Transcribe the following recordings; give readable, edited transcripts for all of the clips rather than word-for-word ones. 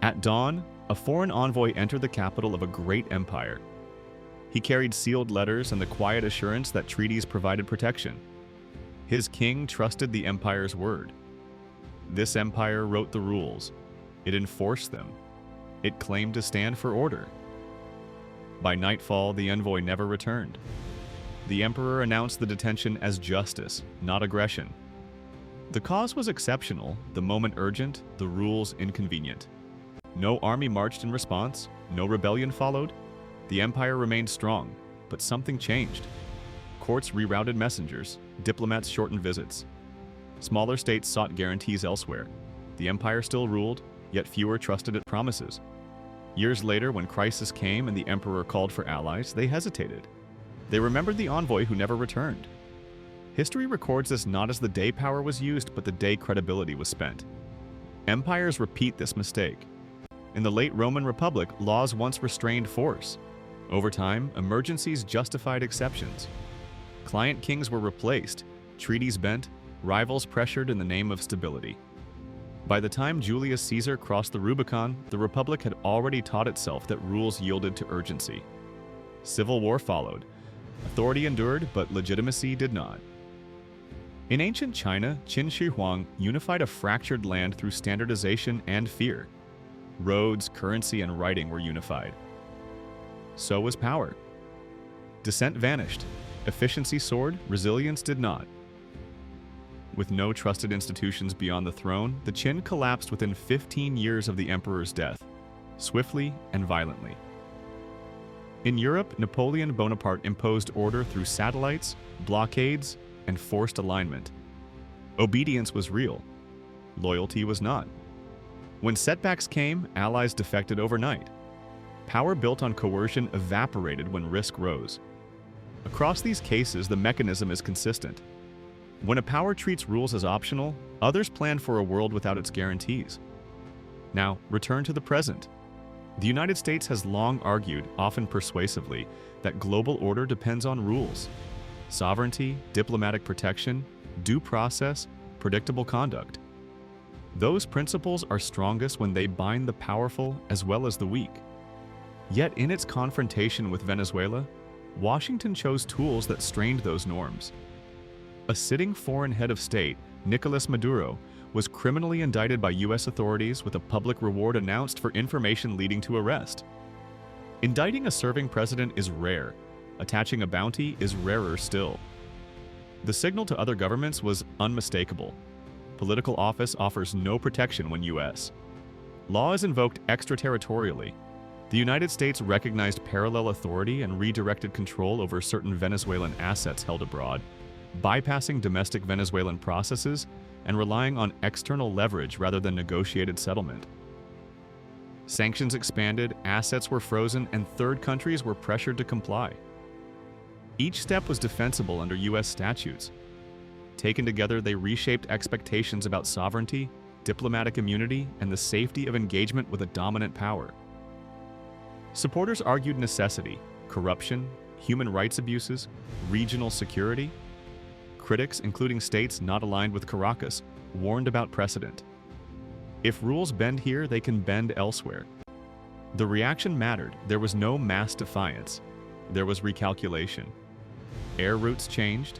At dawn, a foreign envoy entered the capital of a great empire. He carried sealed letters and the quiet assurance that treaties provided protection. His king trusted the empire's word. This empire wrote the rules. It enforced them. It claimed to stand for order. By nightfall, the envoy never returned. The emperor announced the detention as justice, not aggression. The cause was exceptional, the moment urgent, the rules inconvenient. No army marched in response, no rebellion followed. The empire remained strong, but something changed. Courts rerouted messengers, diplomats shortened visits. Smaller states sought guarantees elsewhere. The empire still ruled, yet fewer trusted its promises. Years later, when crisis came and the emperor called for allies, they hesitated. They remembered the envoy who never returned. History records this not as the day power was used, but the day credibility was spent. Empires repeat this mistake. In the late Roman Republic, laws once restrained force. Over time, emergencies justified exceptions. Client kings were replaced, treaties bent, rivals pressured in the name of stability. By the time Julius Caesar crossed the Rubicon, the Republic had already taught itself that rules yielded to urgency. Civil war followed. Authority endured, but legitimacy did not. In ancient China, Qin China unified a fractured land through standardization and fear. Roads, currency, and writing were unified. So was power. Dissent vanished. Efficiency soared, resilience did not. With no trusted institutions beyond the throne, the Qin collapsed within 15 years of the emperor's death, swiftly and violently. In Europe, Napoleon Bonaparte imposed order through satellites, blockades, and forced alignment. Obedience was real. Loyalty was not. When setbacks came, allies defected overnight. Power built on coercion evaporated when risk rose. Across these cases, the mechanism is consistent. When a power treats rules as optional, others plan for a world without its guarantees. Now, return to the present. The United States has long argued, often persuasively, that global order depends on rules. Sovereignty, diplomatic protection, due process, predictable conduct. Those principles are strongest when they bind the powerful as well as the weak. Yet in its confrontation with Venezuela, Washington chose tools that strained those norms. A sitting foreign head of state, Nicolas Maduro, was criminally indicted by U.S. authorities with a public reward announced for information leading to arrest. Indicting a serving president is rare. Attaching a bounty is rarer still. The signal to other governments was unmistakable. Political office offers no protection when U.S. Law is invoked extraterritorially. The United States recognized parallel authority and redirected control over certain Venezuelan assets held abroad, bypassing domestic Venezuelan processes and relying on external leverage rather than negotiated settlement. Sanctions expanded, assets were frozen, and third countries were pressured to comply. Each step was defensible under U.S. statutes. Taken together, they reshaped expectations about sovereignty, diplomatic immunity, and the safety of engagement with a dominant power. Supporters argued necessity, corruption, human rights abuses, regional security. Critics, including states not aligned with Caracas, warned about precedent. If rules bend here, they can bend elsewhere. The reaction mattered. There was no mass defiance. There was recalculation. Air routes changed.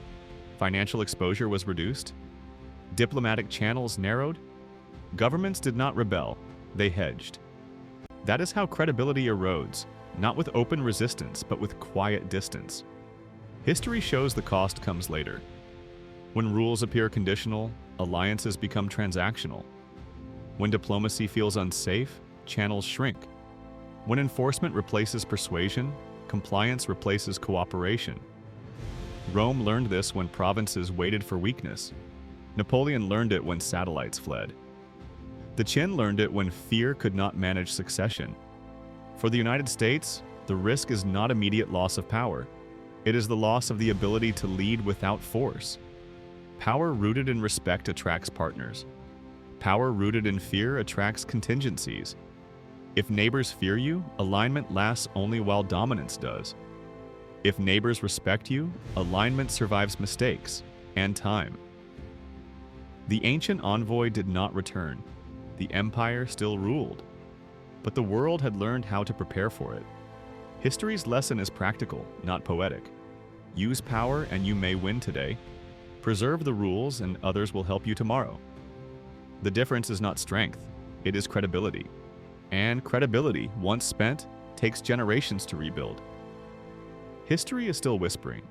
Financial exposure was reduced. Diplomatic channels narrowed. Governments did not rebel. They hedged. That is how credibility erodes, not with open resistance, but with quiet distance. History shows the cost comes later. When rules appear conditional, alliances become transactional. When diplomacy feels unsafe, channels shrink. When enforcement replaces persuasion, compliance replaces cooperation. Rome learned this when provinces waited for weakness. Napoleon learned it when satellites fled. The Qin learned it when fear could not manage succession. For the United States, the risk is not immediate loss of power. It is the loss of the ability to lead without force. Power rooted in respect attracts partners. Power rooted in fear attracts contingencies. If neighbors fear you, alignment lasts only while dominance does. If neighbors respect you, alignment survives mistakes and time. The ancient envoy did not return. The empire still ruled. but the world had learned how to prepare for it. History's lesson is practical, not poetic. Use power and you may win today. Preserve the rules and others will help you tomorrow. The difference is not strength, it is credibility. And credibility, once spent, takes generations to rebuild. History is still whispering,